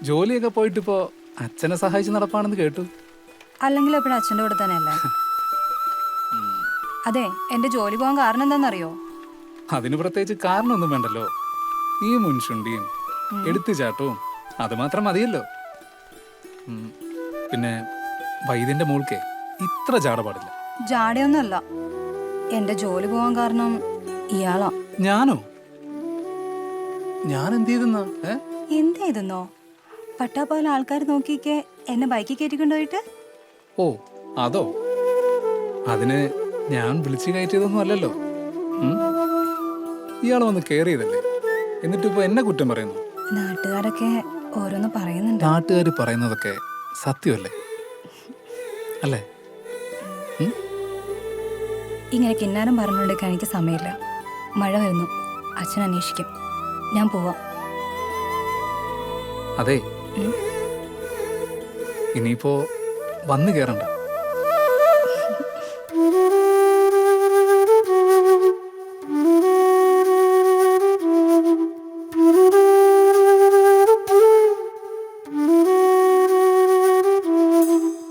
ജോലിയൊക്കെ പോയിട്ടിപ്പോ അച്ഛനെ സഹായിച്ച് നടപ്പാണെന്ന് കേട്ടു. അല്ലെങ്കിൽ എപ്പോഴും അച്ഛൻ്റെ കൂടെ തന്നെയല്ലേ? അതെ, എന്റെ ജോലി പോകാൻ കാരണം എന്താണെന്നറിയോ? അതിന് പ്രത്യേകിച്ച് കാരണമൊന്നും വേണ്ടല്ലോ. ഈ മുൻശുണ്ടിയും എടുത്തുചാട്ടവും അത് മാത്രം മതിയല്ലോ. പിന്നെ വൈദ്യന്റെ മോൾക്കേ ഇത്ര ജാട പാടില്ല. ജാടയൊന്നുമല്ല, എന്റെ ജോലി പോകാൻ കാരണം ഇയാളാ. ഞാനോ? ഞാൻ എന്ത് ചെയ്തെന്നാ? എന്ത് ചെയ്തെന്നോ? പട്ടാപ്പാല ആൾക്കാർ നോക്കിക്കേ എന്നെ ബൈക്കിൽ കയറ്റിക്കൊണ്ടുപോയിട്ട്. ഓ അതോ? അതിന് ഞാൻ വിളിച്ചു കയറ്റിയതൊന്നും അല്ലല്ലോ. ഇയാൾ വന്ന് കയറിയതല്ലേ, എന്നിട്ടിപ്പോ എന്നെ കുറ്റം പറയുന്നു. നാട്ടുകാരൊക്കെ ഓരോന്ന് പറയുന്നുണ്ട്. നാട്ടുകാർ പറയുന്നതൊക്കെ സത്യമല്ലേ? അല്ലേ? ഇങ്ങനെ കിന്നാരം പറഞ്ഞുകൊണ്ടിരിക്കാൻ എനിക്ക് സമയമില്ല. മഴ വരുന്നു, അച്ഛൻ അന്വേഷിക്കും. ഞാൻ പോവാം. അതെ, ഇനിയിപ്പോ വന്നു കയറണ്ട.